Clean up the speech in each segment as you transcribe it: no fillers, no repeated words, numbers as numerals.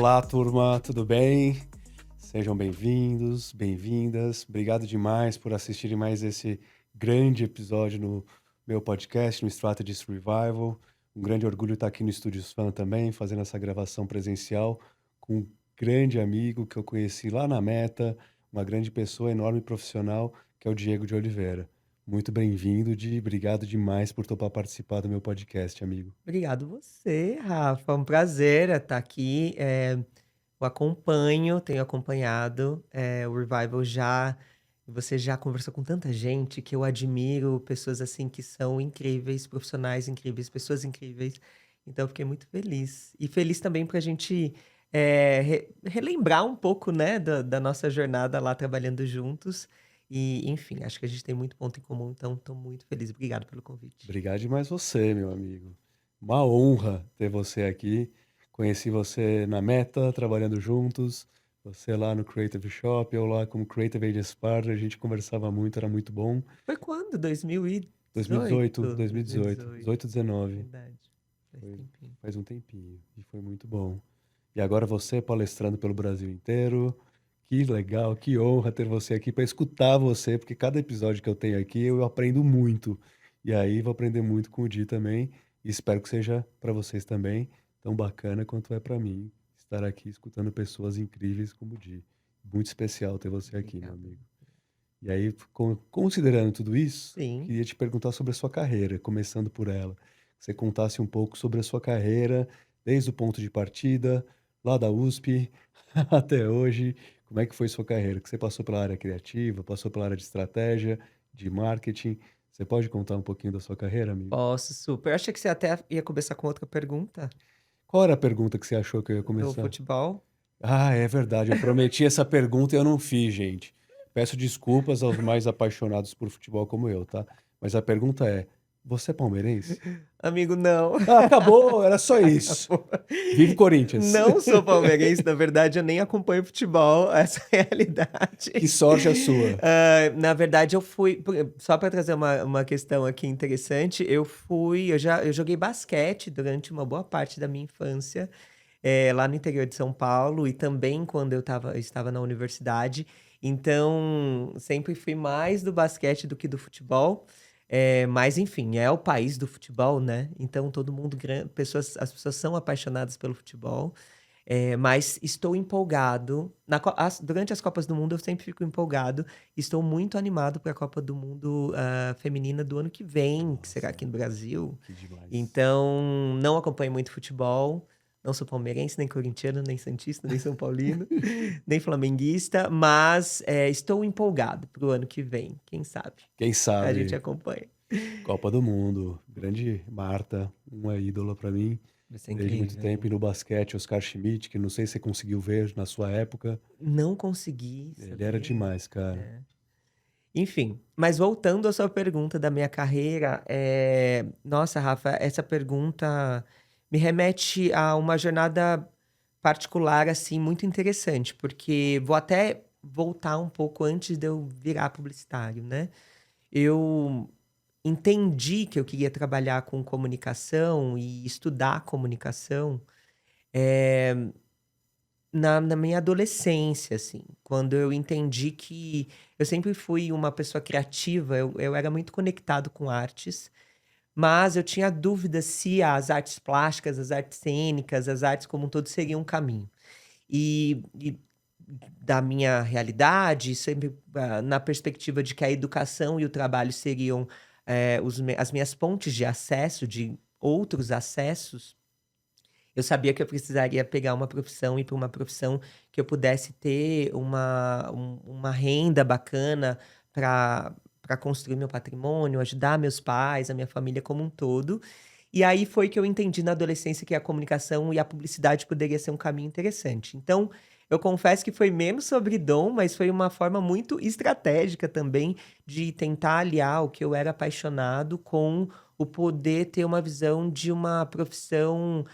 Olá, turma, tudo bem? Sejam bem-vindos, bem-vindas. Obrigado demais por assistirem mais esse grande episódio no meu podcast, no Strategist Revival. Um grande orgulho estar aqui no Estúdios Fan também, fazendo essa gravação presencial com um grande amigo que eu conheci lá na Meta, uma grande pessoa, enorme profissional, que é o Diego de Oliveira. Muito bem-vindo, Di. Obrigado demais por topar participar do meu podcast, amigo. Obrigado você, Rafa. É um prazer estar aqui. Eu acompanho, tenho acompanhado o Revival já. Você já conversou com tanta gente que eu admiro, pessoas assim que são incríveis, profissionais incríveis, pessoas incríveis. Então, eu fiquei muito feliz. E feliz também para a gente relembrar um pouco, né, da nossa jornada lá trabalhando juntos. E, enfim, acho que a gente tem muito ponto em comum, então estou muito feliz. Obrigado pelo convite. Obrigado demais você, meu amigo. Uma honra ter você aqui. Conheci você na Meta, trabalhando juntos. Você lá no Creative Shop, eu lá como Creative Agents Partner. A gente conversava muito, era muito bom. Foi quando? 2018? 2018, 2018, 2018. 18, 19. Verdade. Faz Foi, tempinho. faz um tempinho e foi muito bom. E agora você palestrando pelo Brasil inteiro. Que legal, que honra ter você aqui para escutar você, porque cada episódio que eu tenho aqui eu aprendo muito. E aí vou aprender muito com o Di também. E espero que seja para vocês também tão bacana quanto é para mim estar aqui escutando pessoas incríveis como o Di. Muito especial ter você aqui, meu Obrigado. amigo. E aí, considerando tudo isso, Sim. queria te perguntar sobre a sua carreira, começando por ela. Que você contasse um pouco sobre a sua carreira, desde o ponto de partida, lá da USP até hoje. Como é que foi sua carreira? Que você passou pela área criativa, passou pela área de estratégia, de marketing. Você pode contar um pouquinho da sua carreira, amigo? Posso, super. Eu achei que você até ia começar com outra pergunta. Qual era a pergunta que você achou que eu ia Do começar? futebol. Ah, é verdade. Eu prometi essa pergunta e eu não fiz, gente. Peço desculpas aos mais apaixonados por futebol como eu, tá? Mas a pergunta é: você é palmeirense? Amigo, não. Ah, acabou, era só isso. Acabou. Vive Corinthians. Não sou palmeirense, na verdade, eu nem acompanho futebol, essa é a Que realidade. sorte a sua. Na verdade, eu fui. Só para trazer uma questão aqui interessante, eu joguei basquete durante uma boa parte da minha infância. Lá no interior de São Paulo e também quando eu estava na universidade. Então, sempre fui mais do basquete do que do futebol. Mas enfim, é o país do futebol, né? Então todo mundo, as pessoas são apaixonadas pelo futebol. Mas estou empolgado. Durante as Copas do Mundo eu sempre fico empolgado. Estou muito animado para a Copa do Mundo feminina do ano que vem, que será Nossa, aqui no Brasil. que demais. Então, não acompanho muito futebol. Não sou palmeirense, nem corintiano, nem santista, nem são paulino, nem flamenguista, mas estou empolgado para o ano que vem. Quem sabe? Quem A gente sabe? acompanha. Copa do Mundo. Grande Marta, uma ídola pra mim Vai ser desde muito tempo. E incrível. no basquete, Oscar Schmidt, que não sei se você conseguiu ver na sua época. Não consegui, Ele era sabia? demais, cara. É. Enfim, mas voltando à sua pergunta da minha carreira, nossa, Rafa, essa pergunta me remete a uma jornada particular, assim, muito interessante, porque vou até voltar um pouco antes de eu virar publicitário, né? Eu entendi que eu queria trabalhar com comunicação e estudar comunicação na minha adolescência, assim, quando eu entendi que eu sempre fui uma pessoa criativa, eu era muito conectado com artes, mas eu tinha dúvida se as artes plásticas, as artes cênicas, as artes como um todo seriam um caminho. E da minha realidade, sempre na perspectiva de que a educação e o trabalho seriam as minhas pontes de acesso, de outros acessos, eu sabia que eu precisaria pegar uma profissão, ir para uma profissão que eu pudesse ter uma renda bacana para construir meu patrimônio, ajudar meus pais, a minha família como um todo. E aí foi que eu entendi na adolescência que a comunicação e a publicidade poderia ser um caminho interessante. Então, eu confesso que foi menos sobre dom, mas foi uma forma muito estratégica também de tentar aliar o que eu era apaixonado com o poder ter uma visão de uma profissão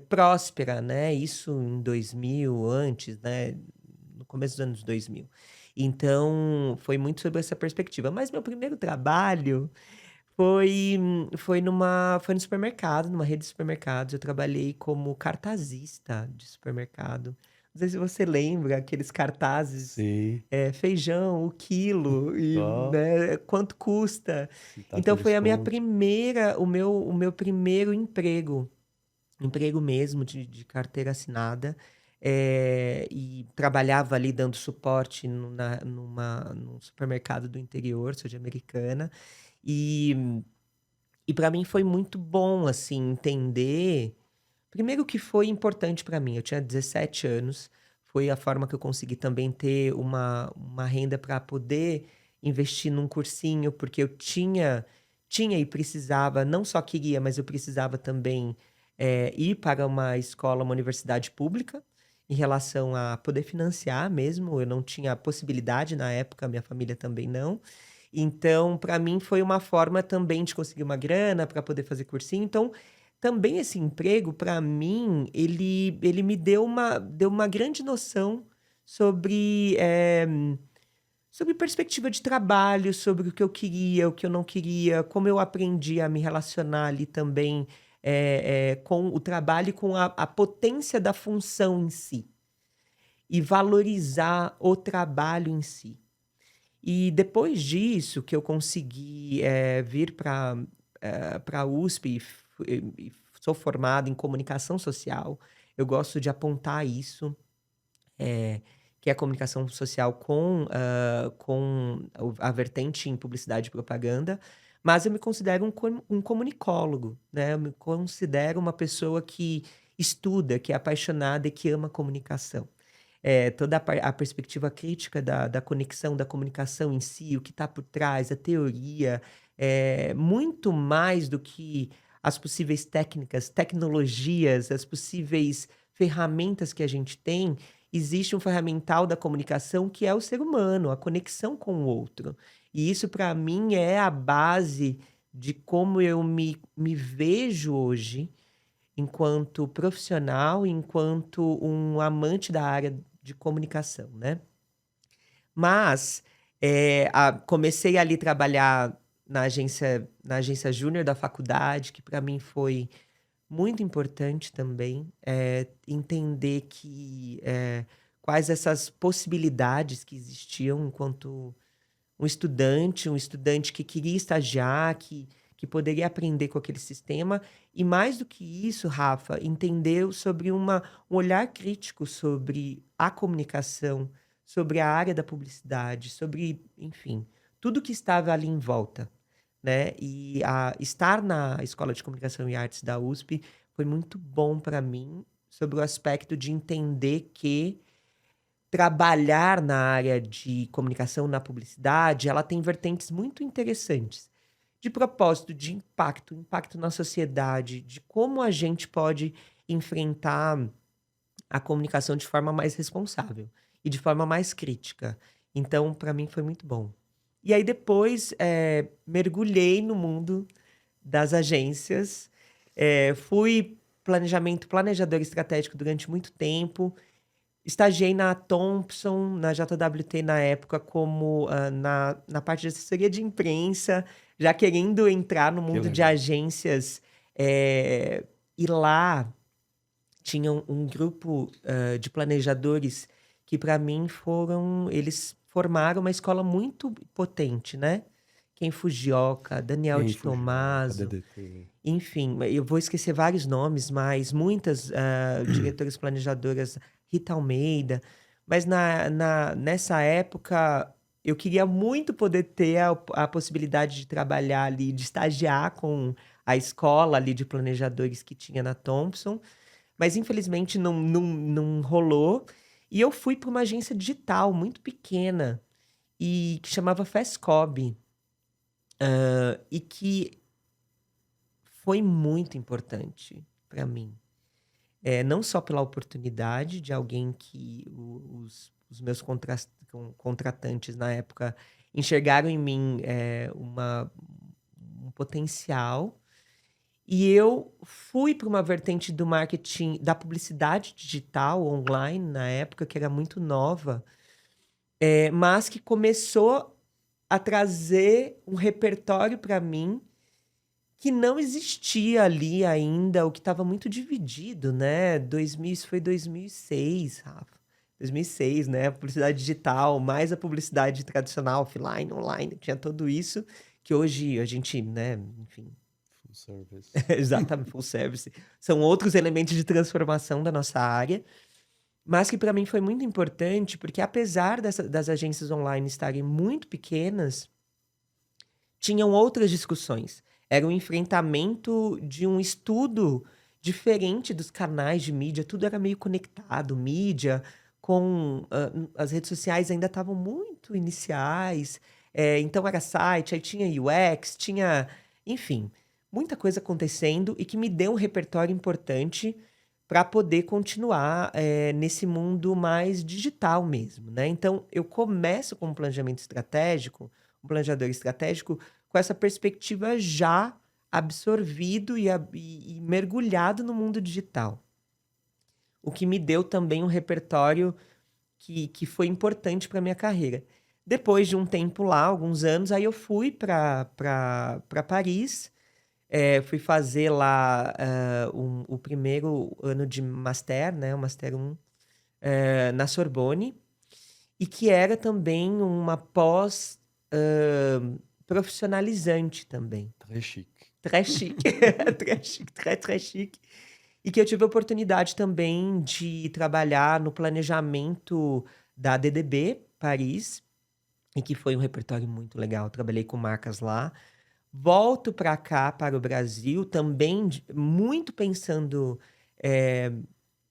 próspera, né, isso em 2000, antes, né, no começo dos anos 2000. Então, foi muito sobre essa perspectiva. Mas meu primeiro trabalho Foi no supermercado, numa rede de supermercados. Eu trabalhei como cartazista de supermercado. Não sei se você lembra aqueles cartazes, Sim. feijão, o quilo e, Ó, né, quanto custa. se tá com Então foi a minha desconto. primeira o meu primeiro emprego mesmo de carteira assinada, e trabalhava ali dando suporte num supermercado do interior, sou de Americana, e e para mim foi muito bom, assim, entender primeiro que foi importante para mim, eu tinha 17 anos, foi a forma que eu consegui também ter uma renda para poder investir num cursinho, porque eu tinha e precisava, não só queria, mas eu precisava também, ir para uma escola, uma universidade pública, em relação a poder financiar mesmo, eu não tinha possibilidade na época, minha família também não. Então, para mim foi uma forma também de conseguir uma grana para poder fazer cursinho, então também esse emprego, para mim, ele me deu uma grande noção sobre, sobre perspectiva de trabalho, sobre o que eu queria, o que eu não queria, como eu aprendi a me relacionar ali também, com o trabalho e com a potência da função em si, e valorizar o trabalho em si. E depois disso que eu consegui, vir para a USP e sou formada em comunicação social, eu gosto de apontar isso, eh, que é a comunicação social com a vertente em publicidade e propaganda, mas eu me considero um comunicólogo, né, eu me considero uma pessoa que estuda, que é apaixonada e que ama comunicação. Toda a perspectiva crítica da conexão, da comunicação em si, o que está por trás, a teoria, muito mais do que as possíveis técnicas, tecnologias, as possíveis ferramentas que a gente tem, existe um ferramental da comunicação que é o ser humano, a conexão com o outro. E isso para mim é a base de como eu me vejo hoje enquanto profissional, enquanto um amante da área de comunicação, né. Mas, comecei ali trabalhar na agência júnior da faculdade, que para mim foi muito importante também, entender quais essas possibilidades que existiam enquanto um estudante que queria estagiar, que poderia aprender com aquele sistema. E mais do que isso, Rafa, entender sobre um olhar crítico sobre a comunicação, sobre a área da publicidade, sobre, enfim, tudo que estava ali em volta, né? E estar na Escola de Comunicação e Artes da USP foi muito bom para mim, sobre o aspecto de entender que trabalhar na área de comunicação, na publicidade, ela tem vertentes muito interessantes. De propósito, de impacto, impacto na sociedade, de como a gente pode enfrentar a comunicação de forma mais responsável e de forma mais crítica. Então, para mim foi muito bom. E aí depois, mergulhei no mundo das agências, fui planejador estratégico durante muito tempo. Estagiei na Thomson, na JWT na época, como, na parte de assessoria de imprensa, já querendo entrar no Que mundo de legal. agências, e lá tinha um grupo, de planejadores que para mim eles formaram uma escola muito potente, né. Ken Fujioka, Daniel Quem de Fujioka, Tomaso, DDT. enfim, eu vou esquecer vários nomes, mas muitas, diretoras planejadoras, Rita Almeida, mas nessa época eu queria muito poder ter a possibilidade de trabalhar ali, de estagiar com a escola ali de planejadores que tinha na Thompson, mas infelizmente não rolou, e eu fui para uma agência digital muito pequena, e que chamava Fescob, e que foi muito importante para mim. Não só pela oportunidade de alguém que os meus contratantes na época enxergaram em mim, um potencial, e eu fui para uma vertente do marketing da publicidade digital online na época, que era muito nova, mas que começou a trazer um repertório para mim que não existia ali ainda, o que estava muito dividido, né? 2000, isso foi 2006, Rafa. 2006, né? A publicidade digital, mais a publicidade tradicional, offline, online, tinha tudo isso que hoje a gente, né, enfim, Full service. exatamente, full service. São outros elementos de transformação da nossa área, mas que para mim foi muito importante, porque apesar das agências online estarem muito pequenas, tinham outras discussões. Era um enfrentamento de um estudo diferente dos canais de mídia, tudo era meio conectado, mídia com as redes sociais ainda estavam muito iniciais, então era site, aí tinha UX, tinha, enfim, muita coisa acontecendo e que me deu um repertório importante para poder continuar nesse mundo mais digital mesmo, né? Então eu começo com um planejamento estratégico, um planejador estratégico com essa perspectiva já absorvido e mergulhado no mundo digital. O que me deu também um repertório que foi importante para minha carreira. Depois de um tempo lá, alguns anos, aí eu fui para Paris, fui fazer lá o primeiro ano de Master, né, o Master 1, na Sorbonne, e que era também uma pós profissionalizante também. Très chique. Très chique. Très chique, très chique. E que eu tive a oportunidade também de trabalhar no planejamento da DDB Paris, e que foi um repertório muito legal. Trabalhei com marcas lá. Volto para cá, para o Brasil, também muito pensando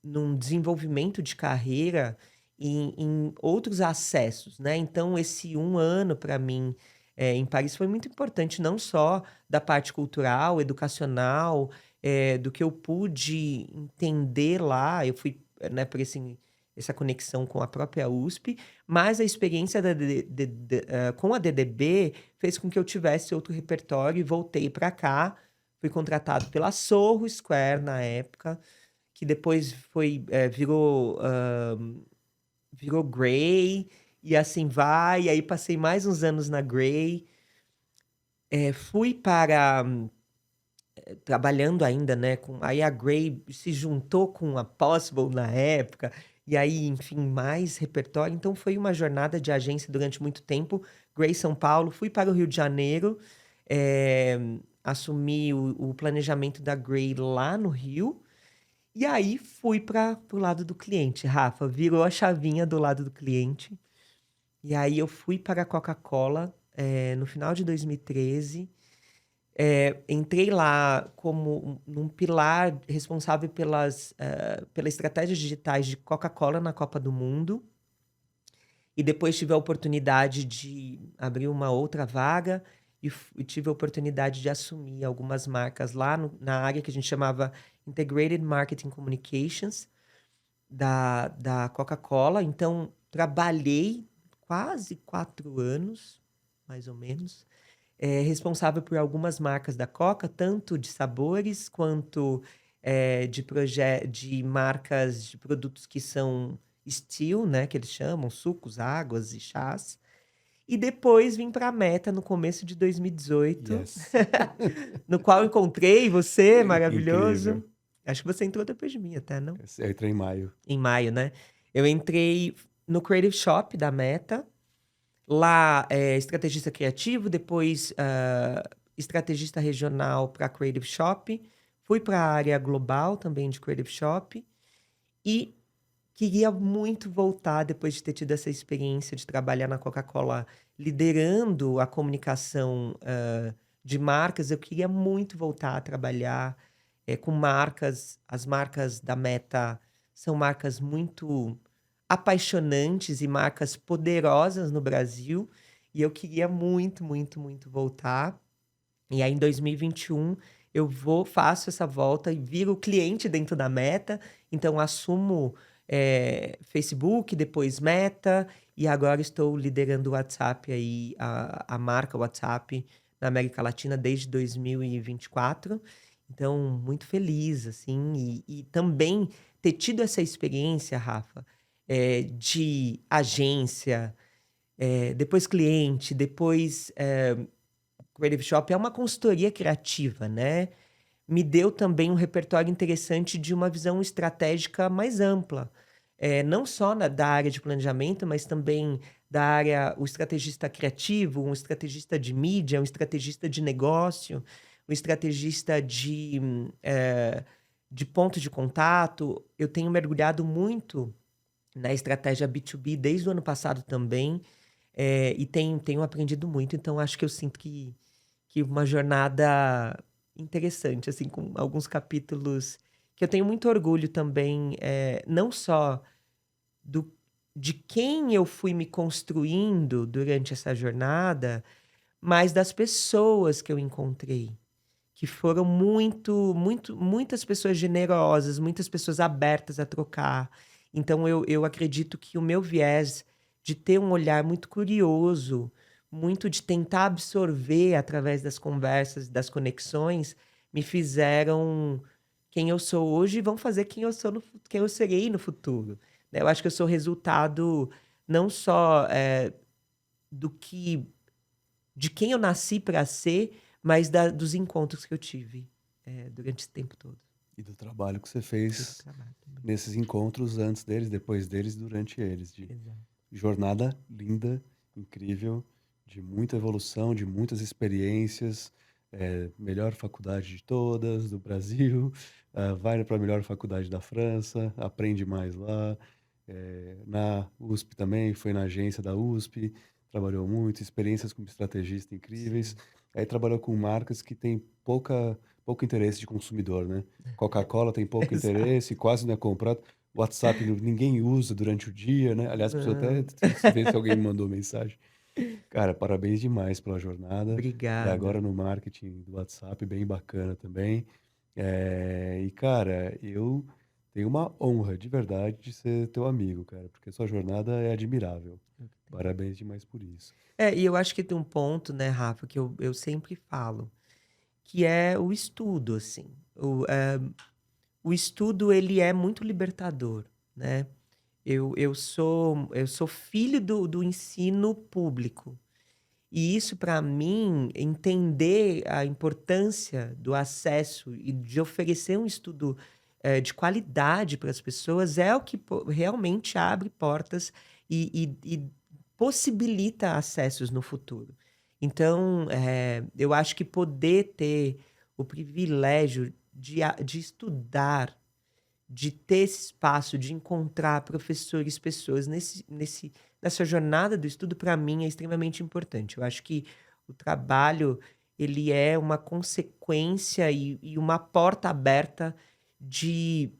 num desenvolvimento de carreira em outros acessos, né? Então, esse um ano para mim em Paris foi muito importante, não só da parte cultural, educacional, do que eu pude entender lá. Eu fui, né, por essa conexão com a própria USP, mas a experiência com a DDB fez com que eu tivesse outro repertório e voltei para cá. Fui contratado pela Soho Square na época, que depois virou Grey, e assim vai. E aí passei mais uns anos na Grey. Fui para... trabalhando ainda, né? Aí a Grey se juntou com a Possible na época. E aí, enfim, mais repertório. Então foi uma jornada de agência durante muito tempo. Grey São Paulo. Fui para o Rio de Janeiro. Assumi o planejamento da Grey lá no Rio. E aí fui para o lado do cliente, Rafa. Virou a chavinha do lado do cliente. E aí eu fui para a Coca-Cola no final de 2013. Entrei lá como num pilar responsável pelas estratégias digitais de Coca-Cola na Copa do Mundo. E depois tive a oportunidade de abrir uma outra vaga e tive a oportunidade de assumir algumas marcas lá na área que a gente chamava Integrated Marketing Communications da Coca-Cola. Então, trabalhei quase 4 anos, mais ou menos, responsável por algumas marcas da Coca, tanto de sabores quanto de marcas de produtos que são still, né, que eles chamam, sucos, águas e chás. E depois vim para a Meta no começo de 2018, Yes. no qual encontrei você, maravilhoso. Incrível. Acho que você entrou depois de mim até, não? Eu entrei em maio. Em maio, né? Eu entrei no Creative Shop da Meta. Lá, estrategista criativo, depois estrategista regional para Creative Shop. Fui para a área global também de Creative Shop. E queria muito voltar, depois de ter tido essa experiência de trabalhar na Coca-Cola, liderando a comunicação de marcas. Eu queria muito voltar a trabalhar com marcas. As marcas da Meta são marcas muito apaixonantes e marcas poderosas no Brasil. E eu queria muito, muito, muito voltar. E aí, em 2021, eu faço essa volta e viro cliente dentro da Meta. Então, assumo Facebook, depois Meta, e agora estou liderando o WhatsApp aí, a marca WhatsApp na América Latina desde 2024. Então, muito feliz, assim, e também ter tido essa experiência, Rafa, de agência, depois cliente, depois Creative Shop é uma consultoria criativa, né? Me deu também um repertório interessante de uma visão estratégica mais ampla. Não só da área de planejamento, mas também da área, o estrategista criativo, um estrategista de mídia, um estrategista de negócio, um estrategista de ponto de contato. Eu tenho mergulhado muito na estratégia B2B desde o ano passado também, e tenho aprendido muito. Então, acho que eu sinto que uma jornada interessante, assim, com alguns capítulos que eu tenho muito orgulho também, não só do, de quem eu fui me construindo durante essa jornada, mas das pessoas que eu encontrei, que foram muitas pessoas generosas, muitas pessoas abertas a trocar. Então eu acredito que o meu viés de ter um olhar muito curioso, muito de tentar absorver através das conversas, das conexões, me fizeram quem eu sou hoje e vão fazer quem eu serei no futuro, né. Eu acho que eu sou resultado não só, do que de quem eu nasci para ser, mas dos encontros que eu tive, durante esse tempo todo. E do trabalho que você E do fez trabalho também. nesses encontros antes deles, depois deles, durante eles, de Exato. jornada linda, incrível, de muita evolução, de muitas experiências, melhor faculdade de todas do Brasil, vai para a melhor faculdade da França, aprende mais lá, na USP também, foi na agência da USP, trabalhou muito, experiências como estrategista incríveis, Sim. aí trabalhou com marcas que têm pouco interesse de consumidor, né? Coca-Cola tem pouco Exato. interesse, quase não é comprado. WhatsApp ninguém usa durante o dia, né? Aliás, preciso até Não. ver se alguém me mandou mensagem. Cara, parabéns demais pela jornada. E Obrigada. agora no marketing do WhatsApp, bem bacana também. E, cara, eu tenho uma honra de verdade de ser teu amigo, cara, porque sua jornada é admirável. Parabéns demais por isso. E eu acho que tem um ponto, né, Rafa, que eu sempre falo, que é o estudo, assim. O estudo, ele é muito libertador, né. Eu sou filho do ensino público. E isso, para mim, entender a importância do acesso e de oferecer um estudo, de qualidade para as pessoas é o que realmente abre portas e possibilita acessos no futuro. Então, eu acho que poder ter o privilégio de estudar, de ter esse espaço, de encontrar professores, pessoas nessa jornada do estudo, para mim é extremamente importante. Eu acho que o trabalho, ele é uma consequência e uma porta aberta de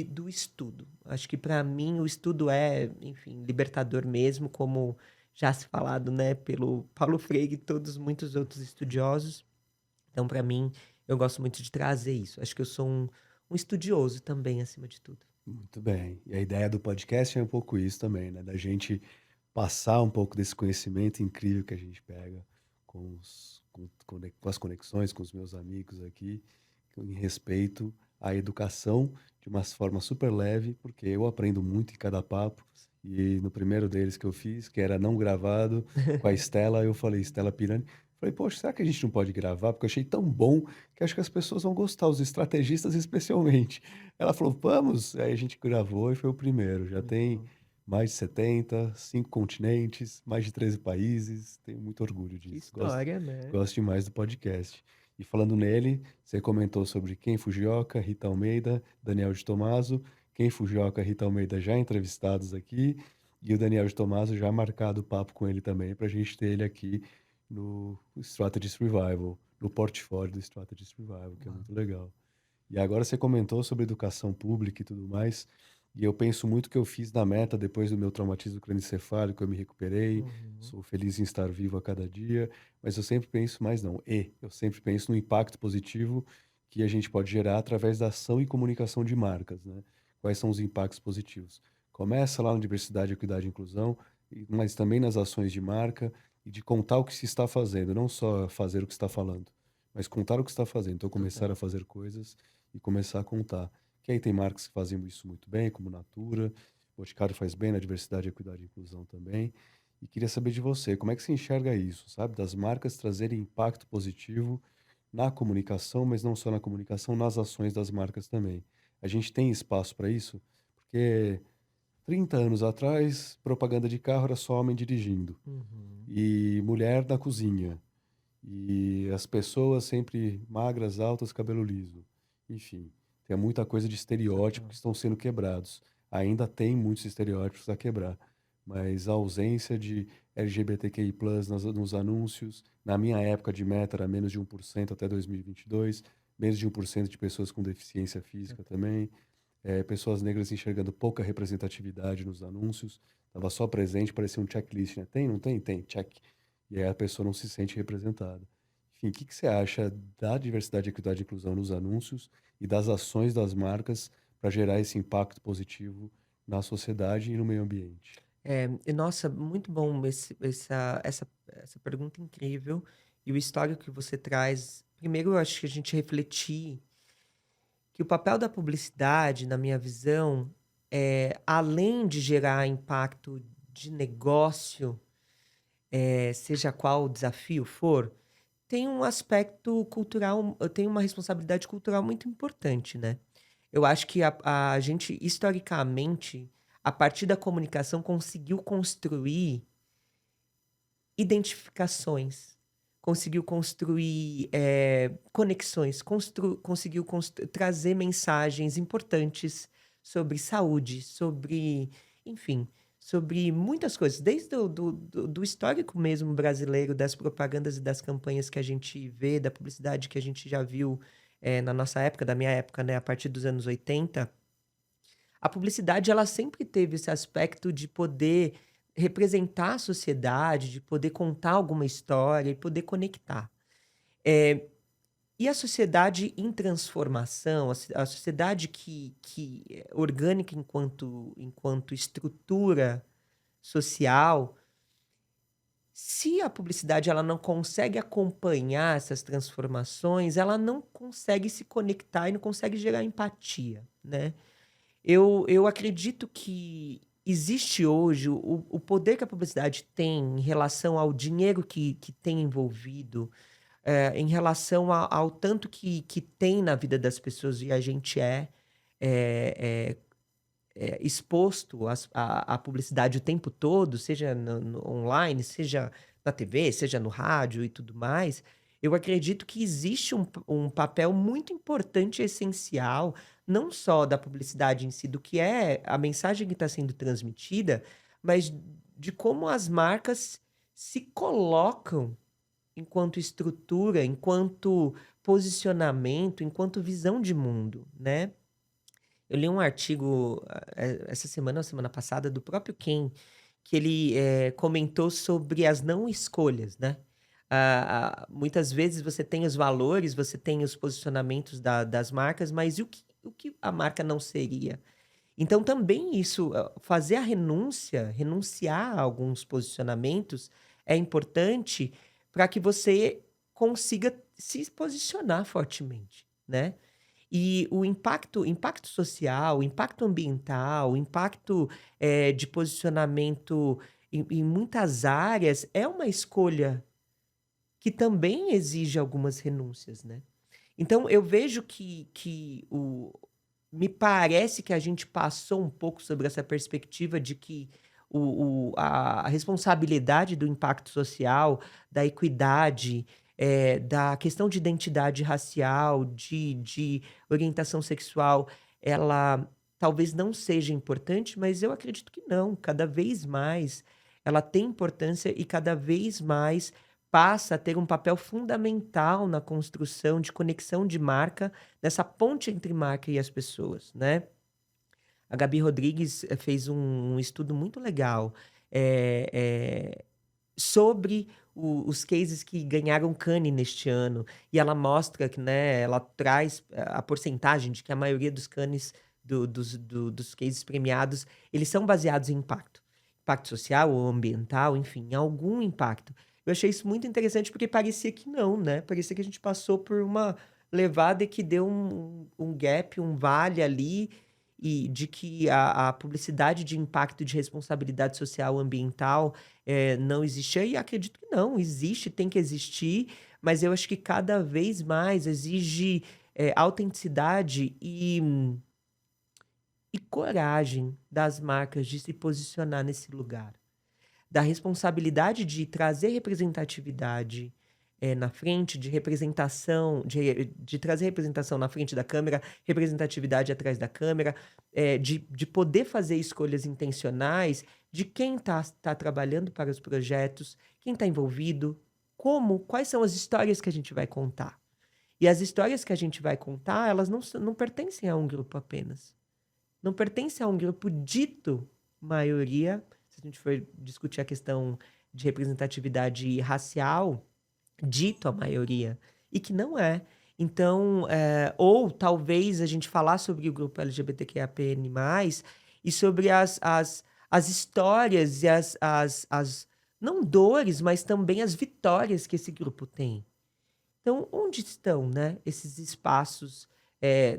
do estudo. Acho que para mim o estudo é, enfim, libertador mesmo, como já se falado, né, pelo Paulo Freire e todos muitos outros estudiosos. Então, para mim, eu gosto muito de trazer isso. Acho que eu sou um estudioso também, acima de tudo. Muito bem. E a ideia do podcast é um pouco isso também, né? Da gente passar um pouco desse conhecimento incrível que a gente pega com as conexões com os meus amigos aqui, em respeito à educação de uma forma super leve, porque eu aprendo muito em cada papo. E no primeiro deles que eu fiz, que era não gravado, com a Estela, eu falei, Estela Pirani, falei, poxa, será que a gente não pode gravar? Porque eu achei tão bom que acho que as pessoas vão gostar, os estrategistas especialmente. Ela falou, vamos. Aí a gente gravou e foi o primeiro. Já Muito tem bom. mais de 70, 5 continentes, mais de 13 países. Tenho muito orgulho Que disso. história, né? Gosto demais do podcast. E falando nele, você comentou sobre Ken Fujioka, Rita Almeida, Daniel de Tomaso. Ken Fujioka, Rita Almeida já entrevistados aqui. E o Daniel de Tomaso já marcado o papo com ele também, para a gente ter ele aqui no Strategist Revival, no portfólio do Strategist Revival, que é Uau. muito legal. E agora você comentou sobre educação pública e tudo mais, e eu penso muito que eu fiz na meta depois do meu traumatismo crânioencefálico, eu me recuperei, Uhum. sou feliz em estar vivo a cada dia, mas eu sempre penso mais não, eu sempre penso no impacto positivo que a gente pode gerar através da ação e comunicação de marcas, né? Quais são os impactos positivos? Começa lá na diversidade, equidade e inclusão, mas também nas ações de marca e de contar o que se está fazendo, não só fazer o que está falando, mas contar o que está fazendo. Então, começar Total. a fazer coisas e começar a contar. Que aí tem marcas que fazem isso muito bem, como Natura, Boticário faz bem na diversidade, equidade e inclusão também. E queria saber de você, como é que você enxerga isso, sabe? Das marcas trazerem impacto positivo na comunicação, mas não só na comunicação, nas ações das marcas também. A gente tem espaço para isso? Porque 30 anos atrás, propaganda de carro era só homem dirigindo Uhum. e mulher na cozinha. E as pessoas sempre magras, altas, cabelo liso. Enfim, tem muita coisa de estereótipo que Total. estão sendo quebrados. Ainda tem muitos estereótipos a quebrar, mas a ausência de LGBTQI+, nos anúncios, na minha época de meta era menos de 1% até 2022, menos de 1% de pessoas com deficiência física também, pessoas negras enxergando pouca representatividade nos anúncios, estava só presente, parecia um checklist, né? Tem, não tem? Tem, check. E aí a pessoa não se sente representada. Enfim, o que que você acha da diversidade, equidade e inclusão nos anúncios e das ações das marcas para gerar esse impacto positivo na sociedade e no meio ambiente? E nossa, muito bom essa pergunta incrível e o histórico que você traz. Primeiro, eu acho que a gente refletir que o papel da publicidade, na minha visão, além de gerar impacto de negócio, seja qual o desafio for, tem um aspecto cultural, tem uma responsabilidade cultural muito importante, né? Eu acho que a gente, historicamente, a partir da comunicação, conseguiu construir identificações, conseguiu construir, conexões, conseguiu trazer mensagens importantes sobre saúde, sobre, enfim, sobre muitas coisas, desde do histórico mesmo brasileiro, das propagandas e das campanhas que a gente vê, da publicidade que a gente já viu, na nossa época, da minha época, né, a partir dos anos 80. A publicidade, ela sempre teve esse aspecto de poder representar a sociedade, de poder contar alguma história e poder conectar. Eh, e a sociedade em transformação, a sociedade que é orgânica enquanto estrutura social, se a publicidade ela não consegue acompanhar essas transformações, ela não consegue se conectar e não consegue gerar empatia, né? Eu acredito que existe hoje o poder que a publicidade tem em relação ao dinheiro que tem envolvido, em relação ao tanto que tem na vida das pessoas e a gente eh exposto à publicidade o tempo todo, seja no online, seja na TV, seja no rádio e tudo mais, eu acredito que existe um papel muito importante e essencial, não só da publicidade em si, do que é a mensagem que está sendo transmitida, mas de como as marcas se colocam enquanto estrutura, enquanto posicionamento, enquanto visão de mundo, né? Eu li um artigo, essa semana ou semana passada, do próprio Ken, que ele, comentou sobre as não escolhas, né. Muitas vezes você tem os valores, você tem os posicionamentos das marcas, mas e o que a marca não seria? Então também isso, fazer a renunciar a alguns posicionamentos é importante para que você consiga se posicionar fortemente, né. E o impacto social, o impacto ambiental, o impacto, de posicionamento em muitas áreas, é uma escolha que também exige algumas renúncias, né. Então eu vejo que me parece que a gente passou um pouco sobre essa perspectiva de que a responsabilidade do impacto social, da equidade, da questão de identidade racial, de orientação sexual, ela talvez não seja importante, mas eu acredito que não. Cada vez mais ela tem importância e cada vez mais passa a ter um papel fundamental na construção de conexão de marca, nessa ponte entre marca e as pessoas, né. A Gabi Rodrigues, fez um estudo muito legal, eh sobre os cases que ganharam Cannes neste ano, e ela mostra que, né, ela traz a porcentagem de que a maioria dos Cannes dos cases premiados, eles são baseados em impacto. Impacto social ou ambiental, enfim, algum impacto. Eu achei isso muito interessante, porque parecia que não, né, parecia que a gente passou por uma levada e que deu um gap, um vale ali, e de que a publicidade de impacto de responsabilidade social ambiental não existia, e acredito que não, existe, tem que existir, mas eu acho que cada vez mais exige autenticidade e coragem das marcas de se posicionar nesse lugar. Da responsabilidade de trazer representatividade na frente, de representação, de trazer representação na frente da câmera, representatividade atrás da câmera, de poder fazer escolhas intencionais de quem tá trabalhando para os projetos, quem está envolvido, quais são as histórias que a gente vai contar. E as histórias que a gente vai contar, elas não pertencem a um grupo apenas. Não pertencem a um grupo dito maioria. Se a gente for discutir a questão de representatividade racial, dito a maioria, e que não é. Então, ou talvez a gente falar sobre o grupo LGBTQIAPN+, e sobre as histórias e as não dores, mas também as vitórias que esse grupo tem. Então, onde estão, né, esses espaços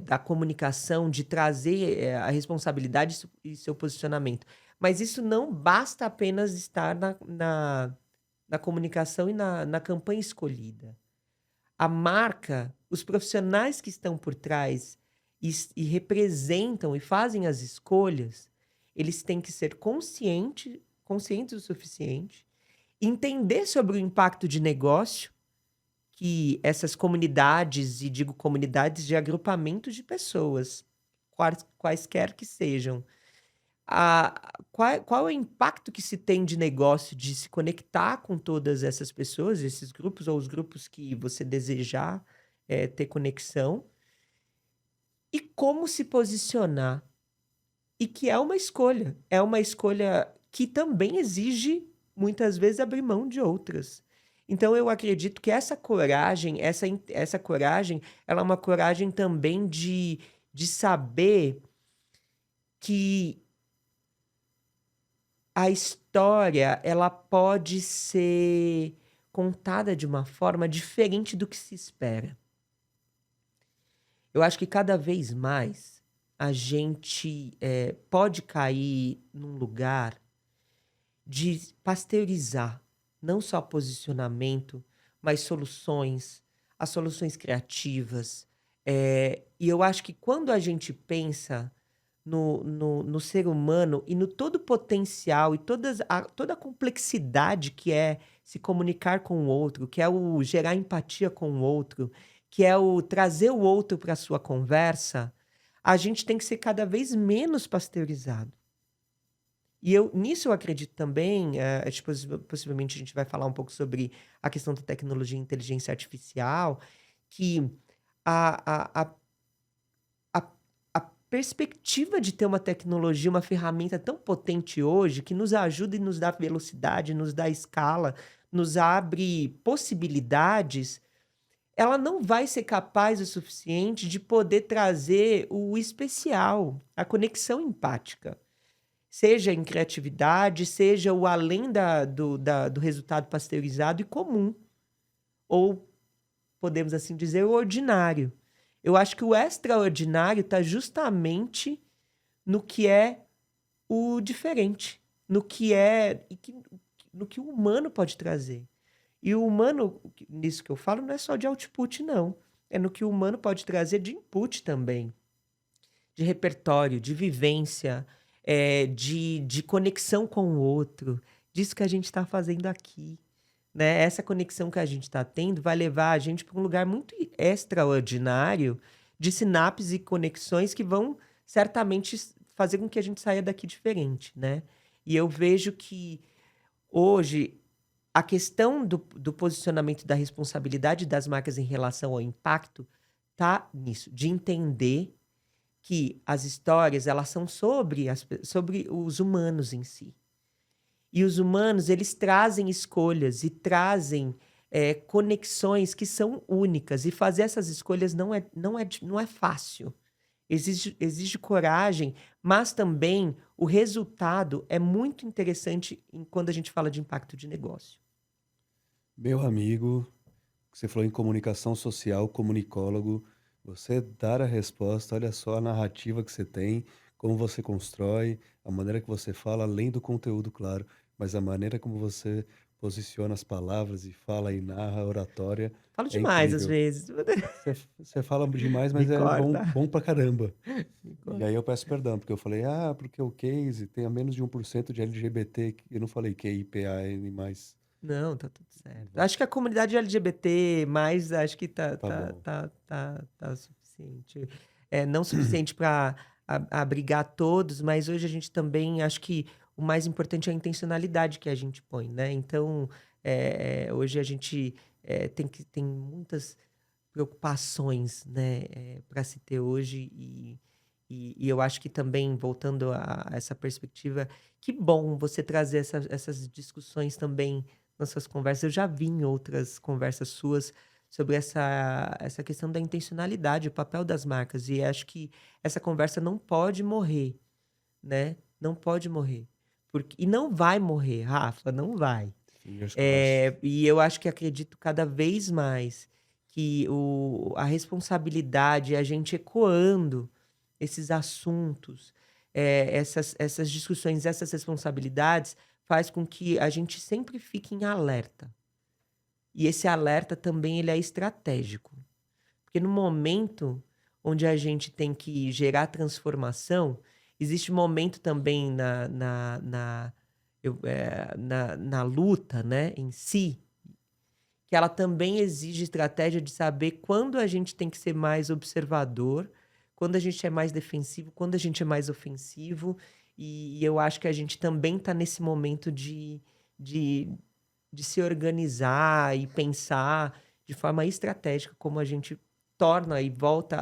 da comunicação, de trazer a responsabilidade e seu posicionamento? Mas isso não basta apenas estar na comunicação e na campanha escolhida. A marca, os profissionais que estão por trás e representam e fazem as escolhas, eles têm que ser conscientes o suficiente, entender sobre o impacto de negócio que essas comunidades, e digo comunidades de agrupamentos de pessoas, quaisquer que sejam, qual é o impacto que se tem de negócio de se conectar com todas essas pessoas, esses grupos ou os grupos que você desejar ter conexão, e como se posicionar. E que é uma escolha que também exige, muitas vezes, abrir mão de outras. Então, eu acredito que essa coragem, essa coragem, ela é uma coragem também de saber que a história, ela pode ser contada de uma forma diferente do que se espera. Eu acho que cada vez mais a gente pode cair num lugar de pasteurizar não só posicionamento, mas soluções, as soluções criativas. E eu acho que quando a gente pensa no ser humano e no todo o potencial e toda a complexidade que é se comunicar com o outro, que é o gerar empatia com o outro, que é o trazer o outro para a sua conversa, a gente tem que ser cada vez menos pasteurizado. E nisso eu acredito também, possivelmente a gente vai falar um pouco sobre a questão da tecnologia e inteligência artificial, que a, a, a, a perspectiva de ter uma tecnologia, uma ferramenta tão potente hoje, que nos ajuda e nos dá velocidade, nos dá escala, nos abre possibilidades, ela não vai ser capaz o suficiente de poder trazer o especial, a conexão empática. Seja em criatividade, seja o além do resultado pasteurizado e comum. Ou, podemos assim dizer, o ordinário. Eu acho que o extraordinário está justamente no que é o diferente, no que o humano pode trazer. E o humano, nisso que eu falo, não é só de output, não. É no que o humano pode trazer de input também. De repertório, de vivência, de conexão com o outro. Disso que a gente está fazendo aqui. Né? Essa conexão que a gente está tendo vai levar a gente para um lugar muito extraordinário de sinapses e conexões que vão certamente fazer com que a gente saia daqui diferente, né? E eu vejo que hoje a questão do posicionamento da responsabilidade das marcas em relação ao impacto tá nisso, de entender que as histórias elas são sobre os humanos em si. E os humanos, eles trazem escolhas e trazem conexões que são únicas. E fazer essas escolhas não é fácil. Exige coragem, mas também o resultado é muito interessante quando a gente fala de impacto de negócio. Meu amigo, você falou em comunicação social, comunicólogo, você dar a resposta, olha só a narrativa que você tem, como você constrói, a maneira que você fala, além do conteúdo, claro, mas a maneira como você posiciona as palavras e fala e narra a oratória Falo é demais às incrível. vezes. Você fala demais, Me mas é bom, corta, bom pra caramba. me E corta. aí eu peço perdão, porque eu falei, porque o case tem a menos de 1% de LGBT, eu não falei QIPAN+. Não, tá tudo certo. Va- Acho que a comunidade LGBT+, acho que tá Tá tá bom. tá tá suficiente. Não suficiente para abrigar todos, mas hoje a gente também acho que o mais importante é a intencionalidade que a gente põe, né. Então, hoje a gente, tem muitas preocupações, né, pra se ter hoje e eu acho que também voltando a essa perspectiva, que bom você trazer essas discussões também nas suas conversas. Eu já vi em outras conversas suas sobre essa questão da intencionalidade, o papel das marcas, e acho que essa conversa não pode morrer, né, não pode morrer, porque e não vai morrer, Rafa, não vai. Fingers crossed. E eu acho que acredito cada vez mais que a responsabilidade, a gente ecoando esses assuntos, essas discussões, essas responsabilidades, faz com que a gente sempre fique em alerta. E esse alerta também ele é estratégico. Porque no momento onde a gente tem que gerar transformação, existe momento também na luta, né, em si, que ela também exige estratégia de saber quando a gente tem que ser mais observador, quando a gente é mais defensivo, quando a gente é mais ofensivo. E eu acho que a gente também está nesse momento de, de se organizar e pensar de forma estratégica como a gente torna e volta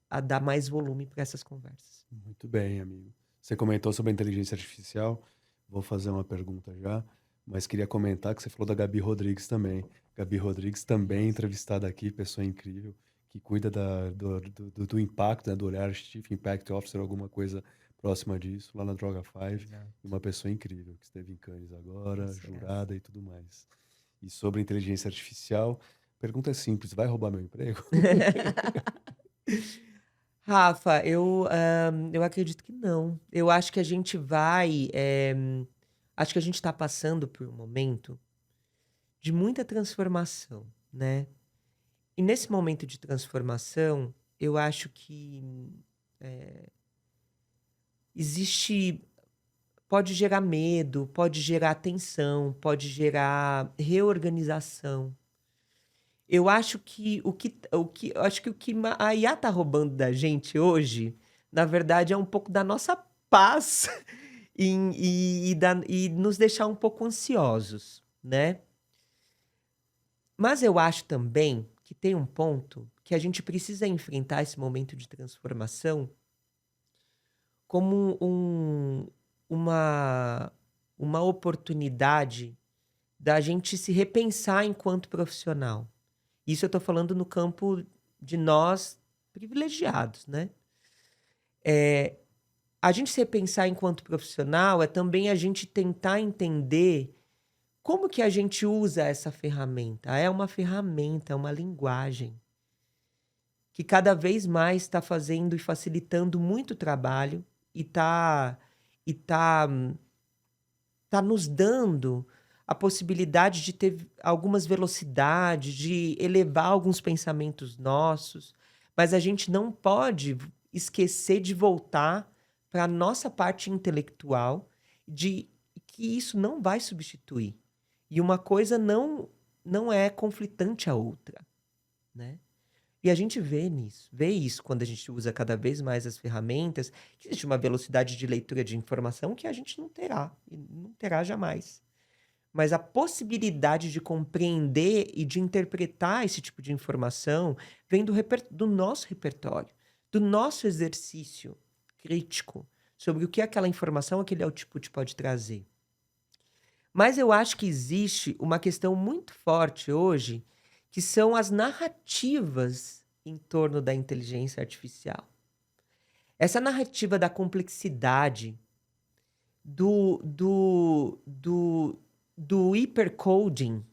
a dar mais volume para essas conversas. Muito bem, amigo. Você comentou sobre a inteligência artificial. Vou fazer uma pergunta já, mas queria comentar que você falou da Gabi Rodrigues também. Gabi Rodrigues também entrevistada aqui, pessoa incrível, que cuida do impacto, né, do olhar Chief Impact Officer, alguma coisa próxima disso, lá na Droga 5. Exato. Uma pessoa incrível, que esteve em Cannes Tenho agora, certeza. jurada e tudo mais. E sobre inteligência artificial, pergunta é simples, vai roubar meu emprego? Rafa, eu acredito que não. Eu acho que a gente vai, acho que a gente está passando por um momento de muita transformação, né. E nesse momento de transformação, eu acho que, existe pode gerar medo, pode gerar tensão, pode gerar reorganização. Eu acho que eu acho que o que a IA tá roubando da gente hoje, na verdade, é um pouco da nossa paz e nos deixar um pouco ansiosos, né. Mas eu acho também que tem um ponto que a gente precisa enfrentar esse momento de transformação como uma uma oportunidade da gente se repensar enquanto profissional. Isso eu estou falando no campo de nós privilegiados, né. A gente se repensar enquanto profissional é também a gente tentar entender como que a gente usa essa ferramenta. É uma ferramenta, é uma linguagem que cada vez mais está fazendo e facilitando muito o trabalho e tá nos dando a possibilidade de ter algumas velocidades, de elevar alguns pensamentos nossos, mas a gente não pode esquecer de voltar para a nossa parte intelectual, de que isso não vai substituir. E uma coisa não é conflitante à outra, né. E a gente vê isso quando a gente usa cada vez mais as ferramentas, que existe uma velocidade de leitura de informação que a gente não terá, e não terá jamais. Mas a possibilidade de compreender e de interpretar esse tipo de informação vem do nosso repertório, do nosso exercício crítico sobre o que aquela informação, aquele output pode trazer. Mas eu acho que existe uma questão muito forte hoje, que são as narrativas em torno da inteligência artificial. Essa narrativa da complexidade, do do do do hipercoding,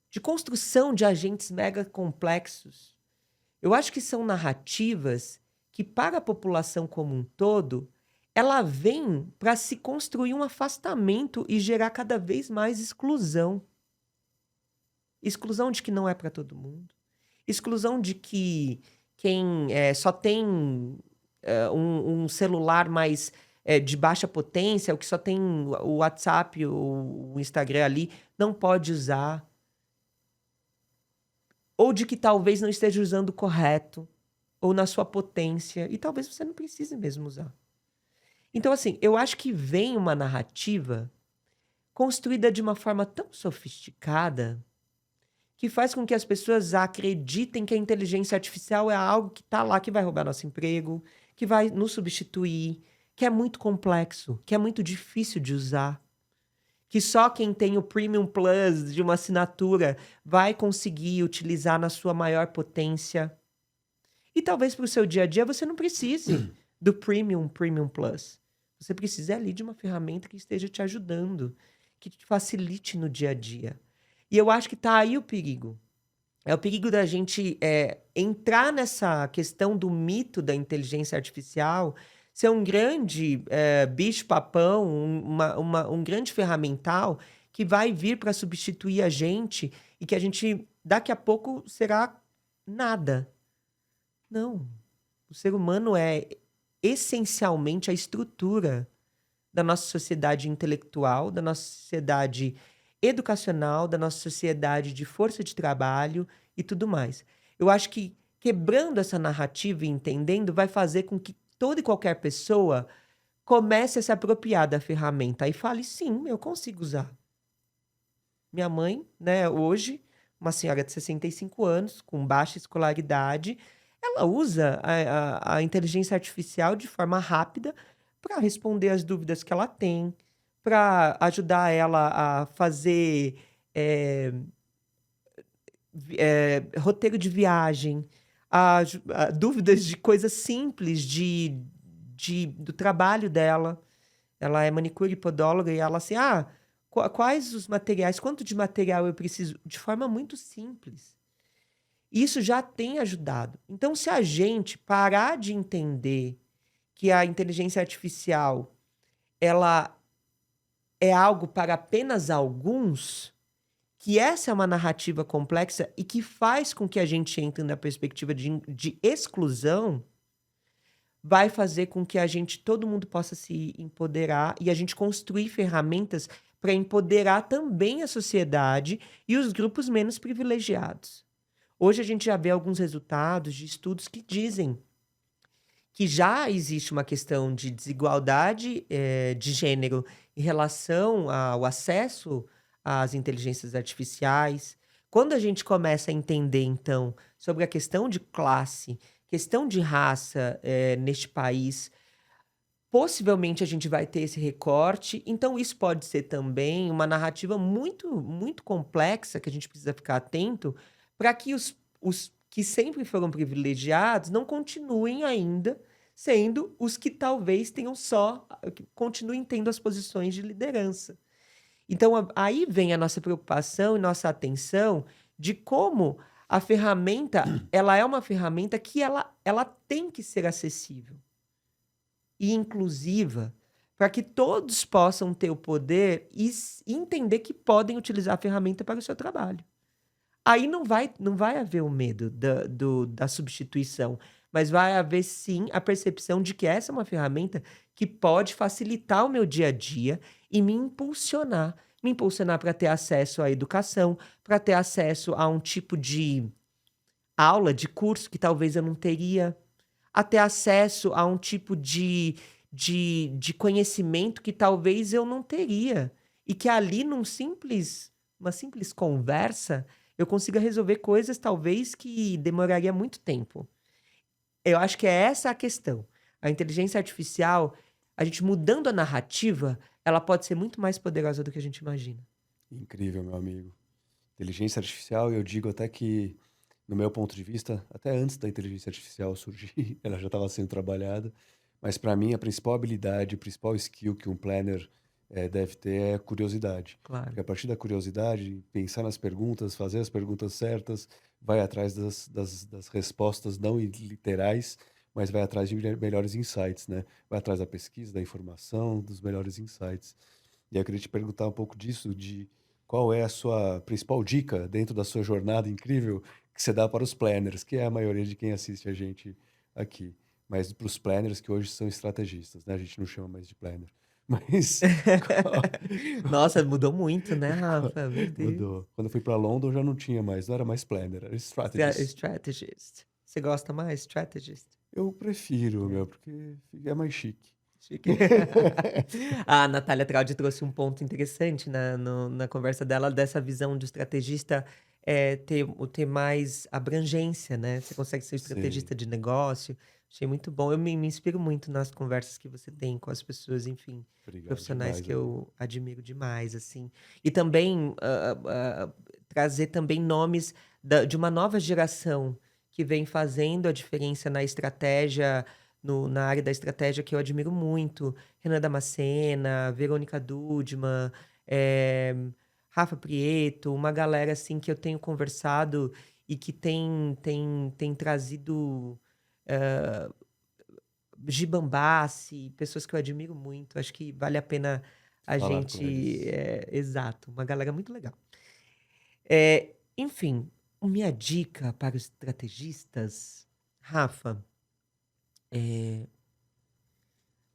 de construção de agentes mega complexos. Eu acho que são narrativas que para a população como um todo, ela vem para se construir um afastamento e gerar cada vez mais exclusão. Exclusão de que não é para todo mundo. Exclusão de que quem só tem um celular mais de baixa potência, o que só tem o WhatsApp, o Instagram ali, não pode usar. Ou de que talvez não esteja usando correto, ou na sua potência, e talvez você não precise mesmo usar. Então, assim, eu acho que vem uma narrativa construída de uma forma tão sofisticada que faz com que as pessoas acreditem que a inteligência artificial é algo que está lá, que vai roubar nosso emprego, que vai nos substituir, que é muito complexo, que é muito difícil de usar, que só quem tem o Premium Plus de uma assinatura vai conseguir utilizar na sua maior potência. E talvez para o seu dia a dia você não precise do Premium Plus. Você precisa ali de uma ferramenta que esteja te ajudando, que te facilite no dia a dia. E eu acho que tá aí o perigo. É o perigo da gente entrar nessa questão do mito da inteligência artificial, ser um grande bicho-papão, um grande ferramental que vai vir para substituir a gente e que a gente, daqui a pouco, será nada. Não. O ser humano é essencialmente a estrutura da nossa sociedade intelectual, da nossa sociedade educacional, da nossa sociedade de força de trabalho e tudo mais. Eu acho que quebrando essa narrativa e entendendo vai fazer com que toda e qualquer pessoa comece a se apropriar da ferramenta e fale, sim, eu consigo usar. Minha mãe, né, hoje, uma senhora de 65 anos, com baixa escolaridade, ela usa a inteligência artificial de forma rápida para responder as dúvidas que ela tem, para ajudar ela a fazer roteiro de viagem, a dúvidas de coisas simples do trabalho dela. Ela é manicure e podóloga e ela assim, quais os materiais, quanto de material eu preciso? De forma muito simples. Isso já tem ajudado. Então, se a gente parar de entender que a inteligência artificial ela é algo para apenas alguns, que essa é uma narrativa complexa e que faz com que a gente entre na perspectiva de exclusão, vai fazer com que todo mundo possa se empoderar e a gente construir ferramentas para empoderar também a sociedade e os grupos menos privilegiados. Hoje a gente já vê alguns resultados de estudos que dizem que já existe uma questão de desigualdade de gênero em relação ao acesso às inteligências artificiais. Quando a gente começa a entender, então, sobre a questão de classe, questão de raça neste país, possivelmente a gente vai ter esse recorte. Então, isso pode ser também uma narrativa muito, muito complexa que a gente precisa ficar atento para que os que sempre foram privilegiados não continuem ainda sendo os que talvez continuem tendo as posições de liderança. Então, aí vem a nossa preocupação e nossa atenção de como a ferramenta, ela é uma ferramenta que ela tem que ser acessível e inclusiva para que todos possam ter o poder e entender que podem utilizar a ferramenta para o seu trabalho. Aí não vai haver o medo da substituição, mas vai haver sim a percepção de que essa é uma ferramenta que pode facilitar o meu dia a dia e me impulsionar para ter acesso à educação, para ter acesso a um tipo de aula, de curso que talvez eu não teria, a ter acesso a um tipo de conhecimento que talvez eu não teria. E que ali, uma simples conversa, eu consiga resolver coisas talvez que demoraria muito tempo. Eu acho que é essa a questão. A inteligência artificial, a gente mudando a narrativa, ela pode ser muito mais poderosa do que a gente imagina. Incrível, meu amigo. Inteligência artificial, eu digo até que, no meu ponto de vista, até antes da inteligência artificial surgir, ela já estava sendo trabalhada, mas para mim a principal habilidade, o principal skill que um planner deve ter é curiosidade. Claro. Porque a partir da curiosidade, pensar nas perguntas, fazer as perguntas certas, vai atrás das respostas não literais, mas vai atrás de melhores insights, né? Vai atrás da pesquisa, da informação, dos melhores insights. E aí eu queria te perguntar um pouco disso, de qual é a sua principal dica dentro da sua jornada incrível que você dá para os planners, que é a maioria de quem assiste a gente aqui. Mas para os planners que hoje são estrategistas, né? A gente não chama mais de planner. Mas Nossa, mudou muito, né, qual- Rafa? Meu Deus. mudou. Quando eu fui para London já não tinha mais, não era mais planner, era strategist. Strategist. Você gosta mais? Strategist? Eu prefiro, É. meu, porque é mais chique. Chique. A Natália Traude trouxe um ponto interessante na conversa dela, dessa visão do estrategista ter mais abrangência, né? Você consegue ser Sim, estrategista de negócio. Achei muito bom. Eu me inspiro muito nas conversas que você tem com as pessoas, enfim, obrigado profissionais demais, que amigo. eu admiro demais, assim. E também trazer também nomes de uma nova geração que vem fazendo a diferença na estratégia na área da estratégia que eu admiro muito. Renan Damascena, Verônica Dudman, Rafa Prieto, uma galera assim que eu tenho conversado e que tem trazido eh, Gibambassi, pessoas que eu admiro muito. Acho que vale a pena a Falar com gente. eles. Exato, uma galera muito legal. Enfim, minha dica para os estrategistas, Rafa,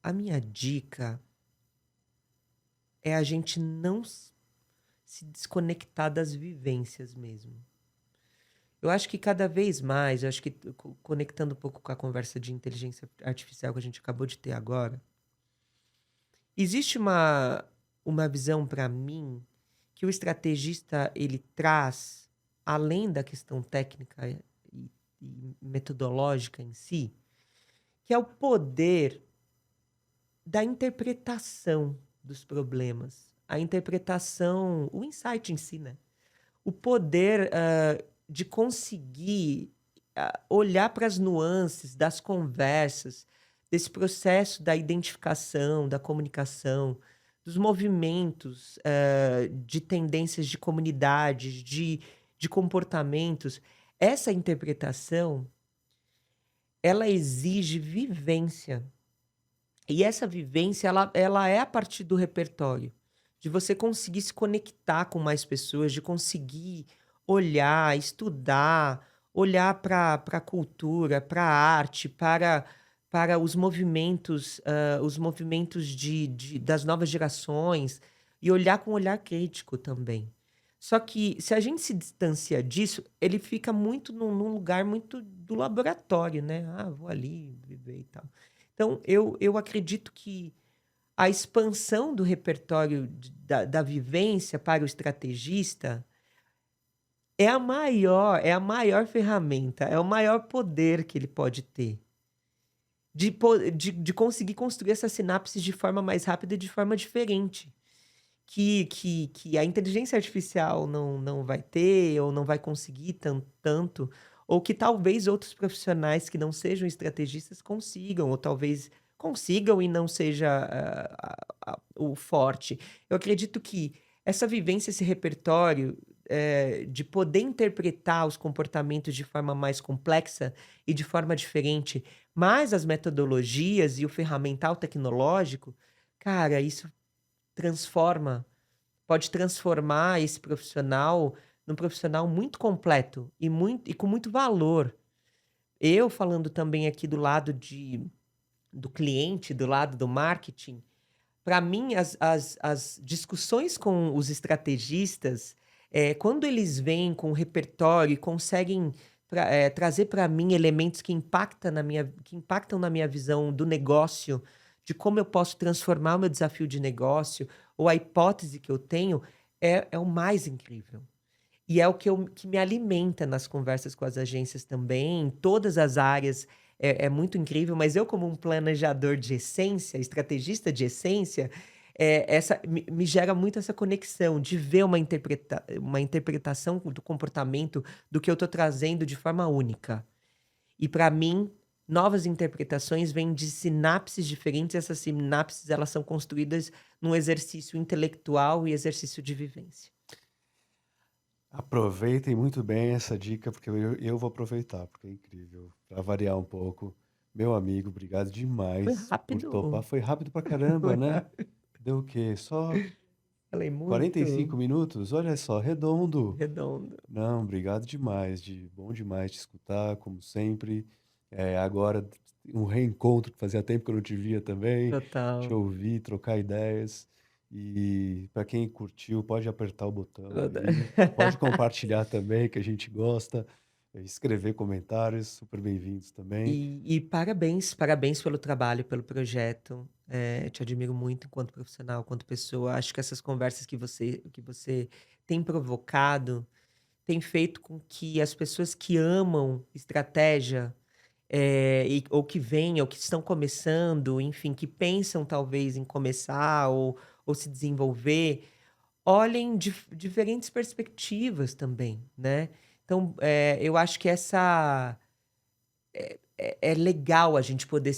a minha dica é a gente não se desconectar das vivências mesmo. Eu acho que cada vez mais, eu acho que conectando um pouco com a conversa de inteligência artificial que a gente acabou de ter agora, existe uma visão para mim que o estrategista ele traz, além da questão técnica e metodológica em si, que é o poder da interpretação dos problemas, a interpretação, o insight em si, né? O poder de conseguir olhar para as nuances das conversas, desse processo da identificação, da comunicação, dos movimentos de tendências de comunidades, de comportamentos. Essa interpretação, ela exige vivência. E essa vivência, ela é a partir do repertório, de você conseguir se conectar com mais pessoas, de conseguir olhar, estudar, olhar para a cultura, para a arte, para os movimentos das novas gerações, e olhar com um olhar crítico também. Só que se a gente se distancia disso, ele fica muito num lugar muito do laboratório, né? Ah, vou ali viver e tal. Então, eu acredito que a expansão do repertório da vivência para o estrategista é a maior ferramenta, é o maior poder que ele pode ter. De conseguir construir essas sinapses de forma mais rápida e de forma diferente. Que a inteligência artificial não vai ter, ou não vai conseguir tanto, ou que talvez outros profissionais que não sejam estrategistas consigam, ou talvez consigam e não seja o forte. Eu acredito que essa vivência, esse repertório de poder interpretar os comportamentos de forma mais complexa e de forma diferente, mais as metodologias e o ferramental tecnológico, cara, isso transforma pode transformar esse profissional num profissional muito completo e com muito valor. Eu falando também aqui do lado do cliente, do lado do marketing, para mim as discussões com os estrategistas, quando eles vêm com o repertório e conseguem trazer para mim elementos que impactam na minha visão do negócio, de como eu posso transformar o meu desafio de negócio, ou a hipótese que eu tenho, é o mais incrível. E é o que me alimenta nas conversas com as agências também, em todas as áreas, é muito incrível, mas eu como um planejador de essência, estrategista de essência, me gera muito essa conexão de ver uma interpretação do comportamento do que eu estou trazendo de forma única. E para mim, novas interpretações vêm de sinapses diferentes, essas sinapses elas são construídas num exercício intelectual e exercício de vivência. Aproveitem muito bem essa dica, porque eu vou aproveitar, porque é incrível. Para variar um pouco, Meu amigo, obrigado Foi demais por topar. rápido. Foi rápido pra caramba, Foi né? rápido. Deu o quê? Só Falei 45 muito. minutos? Olha só, redondo. Redondo. Não, obrigado demais. Bom demais te escutar, como sempre. Agora, um reencontro que fazia tempo que eu não te via também. Te Total. ouvir, trocar ideias. E para quem curtiu, pode apertar o botão Toda- aí. Pode compartilhar também, que a gente gosta. Escrever comentários, super bem-vindos também. E parabéns, parabéns pelo trabalho, pelo projeto. Te admiro muito enquanto profissional, enquanto pessoa. Acho que essas conversas que você tem provocado tem feito com que as pessoas que amam estratégia, ou que vêm, ou que estão começando, enfim, que pensam talvez em começar ou se desenvolver, olhem diferentes perspectivas também, né? Então, eu acho que é legal a gente poder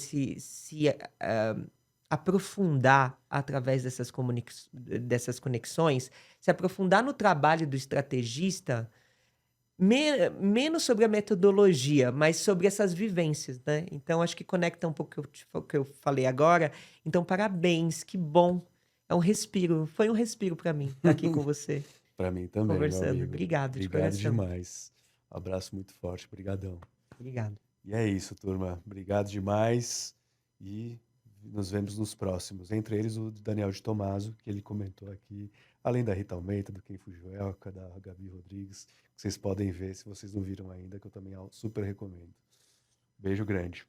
aprofundar através dessas conexões, se aprofundar no trabalho do estrategista, menos sobre a metodologia, mas sobre essas vivências, né? Então, acho que conecta um pouco o que eu falei agora. Então, parabéns, que bom. É um respiro, foi um respiro para mim estar aqui com você, Para mim também, meu conversando. amigo. Obrigado, de Obrigado coração. demais. Abraço muito forte, brigadão. Obrigado. E é isso, turma. Obrigado demais e nos vemos nos próximos. Entre eles o Daniel de Tomaso, que ele comentou aqui, além da Rita Almeida, do Ken Fujuelka, da Gabi Rodrigues, que vocês podem ver se vocês não viram ainda, que eu também super recomendo. Beijo grande.